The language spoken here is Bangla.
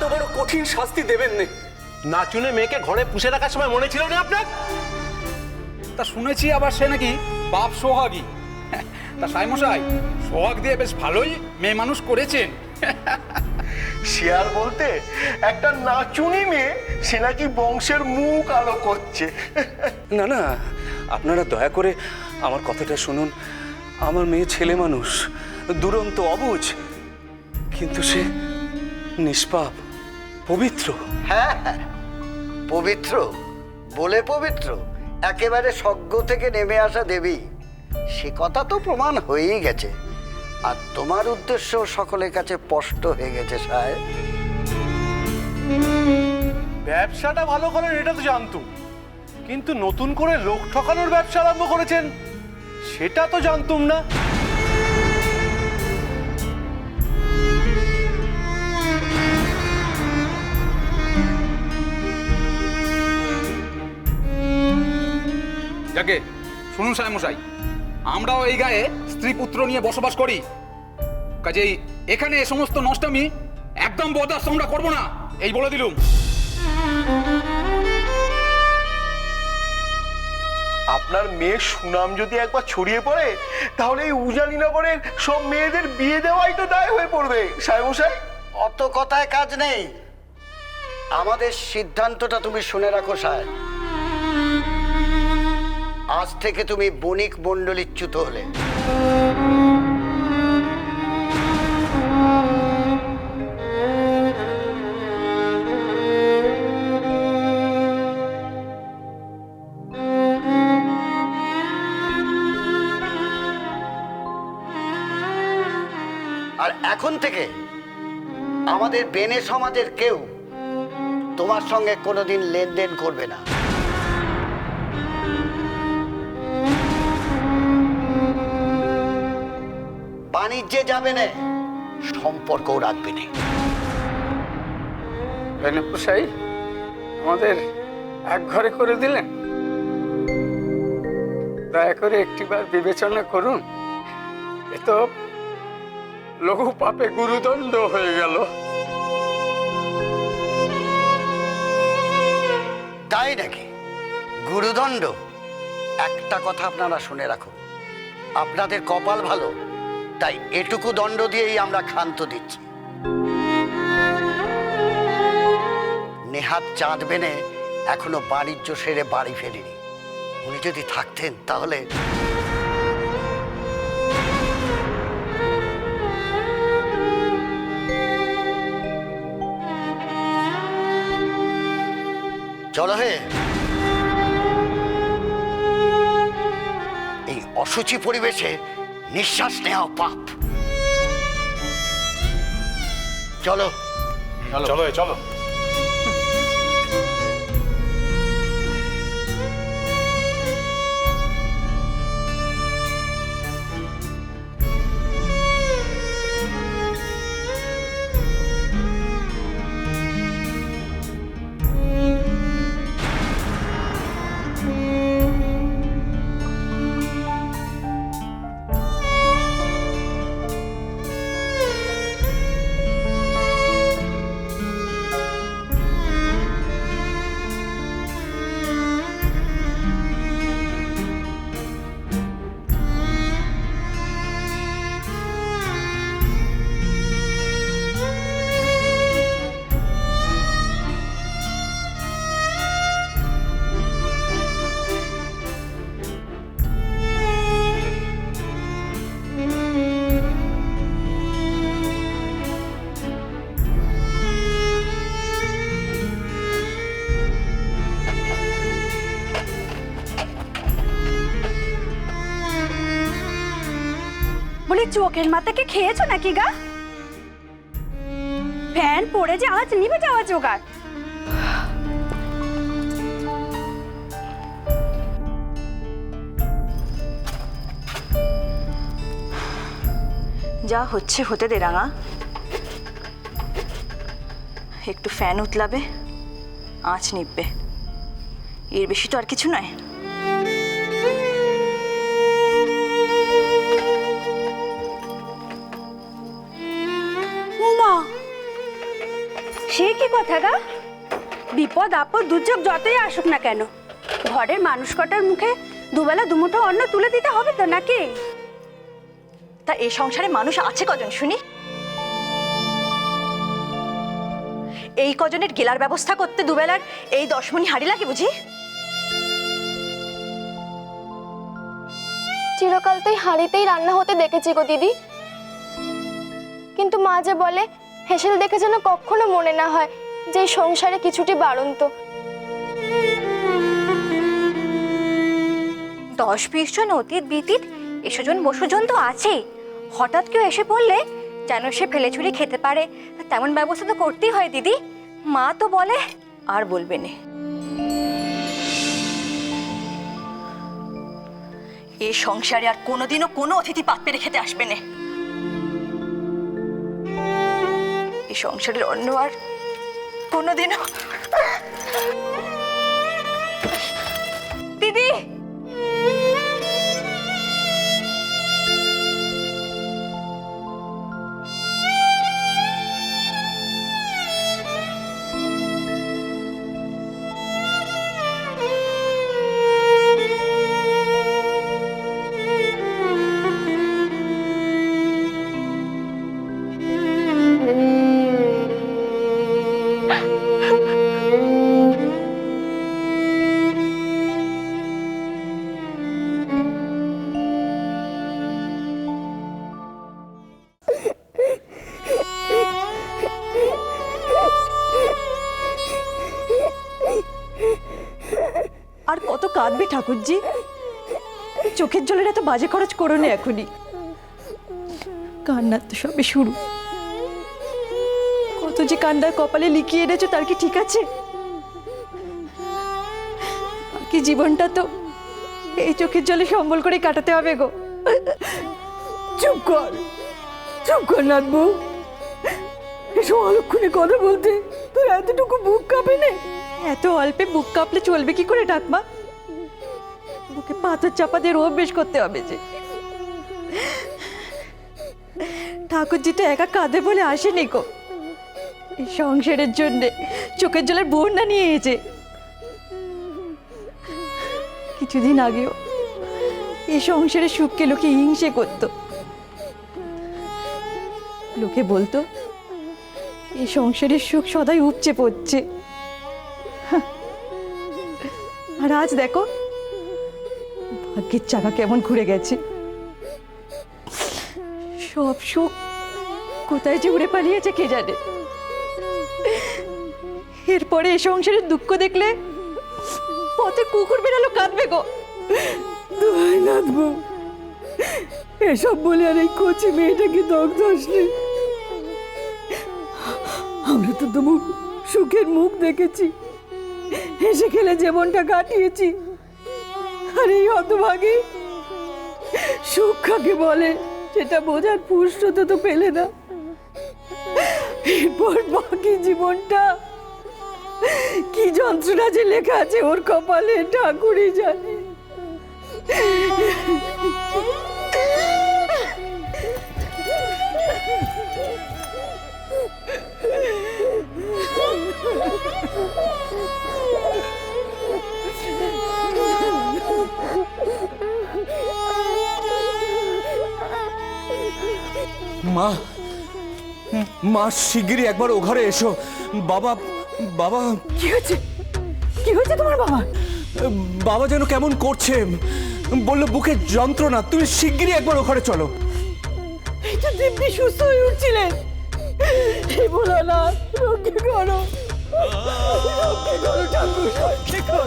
এত বড় কঠিন শাস্তি দেবেন না। নাচুনে মেয়েকে ঘরে পুষে রাখার সময় মনে ছিল না আপনার? তা শুনেছি আবার সে নাকি বাপ সোহাগী। তা সাইমশাই সোহাগ দিয়ে বেশ ভালোই মেয়ে মানুষ করেছেন। শিয়াল বলতে একটা নাচুনি মেয়ে, সে নাকি বংশের মুখ আলো করছে। না না, আপনারা দয়া করে আমার কথাটা শুনুন। আমার মেয়ে ছেলে মানুষ, দুরন্ত, অবুঝ, কিন্তু সে নিষ্পাপ, পবিত্র। হ্যাঁ হ্যাঁ, পবিত্র বলে পবিত্র, একেবারে স্বর্গ থেকে নেমে আসা দেবী, সে কথা তো প্রমাণ হয়েই গেছে। আর তোমার উদ্দেশ্য সকলের কাছে স্পষ্ট হয়ে গেছে সাহেব। ব্যবসাটা ভালো করেন এটা তো জানতুম, কিন্তু নতুন করে লোক ঠকানোর ব্যবসা আরম্ভ করেছেন সেটা তো জানতুম না। যাকে শুনুন সাইমশাই, আমরাও এই গায়ে স্ত্রী পুত্র নিয়ে বসবাস করি, কাজেই এখানে এ সমস্ত নষ্টামি একদম বরদাস্ত আমরা করবো না, এই বলে দিলুম। আপনার মেয়ের সুনাম যদি একবার ছড়িয়ে পড়ে, তাহলে এই উজানিনগরের সব মেয়েদের বিয়ে দেওয়াই তো দায় হয়ে পড়বে সাহেবমশাই। অত কথায় কাজ নেই, আমাদের সিদ্ধান্তটা তুমি শুনে রাখো সাহেব। আজ থেকে তুমি বণিক মণ্ডলীচ্যুত হলে। আর এখন থেকে আমাদের বেনে সমাজের কেউ তোমার সঙ্গে কোনোদিন লেনদেন করবে না। বাণিজ্যে যাবে না, সম্পর্কও রাখবে না। বেনপুসাই আমাদের এক ঘরে করে দিলেন, দয়া করে একটিবার বিবেচনা করুন। এ তো লঘু পাপে গুরুদণ্ড হয়ে গেল। তাই নাকি? গুরুদণ্ড? একটা কথা আপনারা শুনে রাখুন, আপনাদের কপাল ভালো, তাই এটুকু দণ্ড দিয়েই আমরা ক্ষান্ত দিচ্ছি। নেহাত চাঁদ বেনে এখনো বাণিজ্য সেরে বাড়ি ফেরেনি। উনি যদি থাকতেন তাহলে। চলো হে, এই অসুচি পরিবেশে নিঃশ্বাস নেওয়া পাপ। চলো চলো চলো। বলি চোখের মাথাকে খেয়েছো নাকি গা? ফ্যান পড়ে যে আজ নিভে যাওয়া জোগাড়। যা হচ্ছে হতে দে রাঙা, একটু ফ্যান উতলাবে, আঁচ নিববে, এর বেশি তো আর কিছু নয়। সে কি কথা গা? বিপদ আপদ দুর্যোগ যতই আসুক না কেন, ঘরের মানুষ কটার মুখে দুবেলা দুমুঠো অন্ন তুলে দিতে হবে তো নাকি? তা এই সংসারে মানুষ আছে কজন শুনি? এই কজনের গেলার ব্যবস্থা করতে দুবেলার এই 10 মণি হাঁড়ি লাগে বুঝি? চিরকাল তো এই হাঁড়িতেই রান্না হতে দেখেছি গো দিদি, কিন্তু মা যে বলে হেসেল দেখে যেন কখনো মনে না হয় যে এই সংসারে কিছুটি বাড়ন্ত। 10-20 জন অতীত বিতীত এসোজন বসুজন তো আছে, হঠাৎ কেউ এসে পড়লে যেন সে ফেলে ছুরি খেতে পারে তেমন ব্যবস্থা তো করতেই হয় দিদি। মা তো বলে। আর বলবে না, এই সংসারে আর কোনোদিনও কোনো অতিথি পাত পেরে খেতে আসবে না। এই সংসারের অন্য আর কোনোদিনও। দিদি, আর কত কাঁদবে ঠাকুরজি? চোখের জলের এত বাজে খরচ করো না এখনই। কান্নার তো সবে শুরু। কত যে কান্নার কপালে লিখিয়ে এনেছো তার কি ঠিক আছে? বাকি জীবনটা তো এই চোখের জলে সম্বল করে কাটাতে হবে গো। চুপ কর নাথবু। এসব অলক্ষণে কথা বলতে তোর এতটুকু বুক কাঁপে না? এত অল্পে বুক কাঁপলে চলবে কি করে ঠাকমা? বুকে পাথর চাপা দিয়ে অভ্যেস করতে হবে যে। ঠাকুরজি তো একা কাঁদে বলে আসেনি গো, এই সংসারের জন্যে চোখের জলের বন্যা নিয়ে এসেছে। কিছুদিন আগেও এই সংসারের সুখকে লোকে হিংসে করতো। লোকে বলতো এই সংসারের সুখ সদাই উপচে পড়ছে। আর আজ দেখো ভাগ্যের চাকা কেমন ঘুরে গেছে। সব সুখ কোথায় যে উড়ে পালিয়েছে কে জানে। এরপরে এই সংসারের দুঃখ দেখলে পথে কুকুর বেড়ালো কাঁদবে গো। নাথবো, এসব বলে আর এই কচি মেয়েটাকে দগ্ধ আসলে। আমরা তো তবু সুখের মুখ দেখেছি, হেসে খেলে জীবনটা কাটিয়েছি। আর এই হতভাগী সুখ কাকে বলে সেটা বোঝার ফুরসত তো পেলে না। এরপর বাকি জীবনটা কি যন্ত্রণা যে লেখা আছে ওর কপালে ঠাকুরই জানে। মা, মা শিগগিরই একবার ও ঘরে এসো। বাবা বাবা কি হয়েছে? কি হয়েছে তোমার বাবা? বাবা যেন কেমন করছে, বললো বুকের যন্ত্রণা। তুমি শিগগিরই একবার ও ঘরে চলো। এই তো দিব্যি সুস্থ হয়ে উঠছিলেন। এই বলো না, রক্ষে করো, রক্ষে করো ঠাকুর, রক্ষে করো।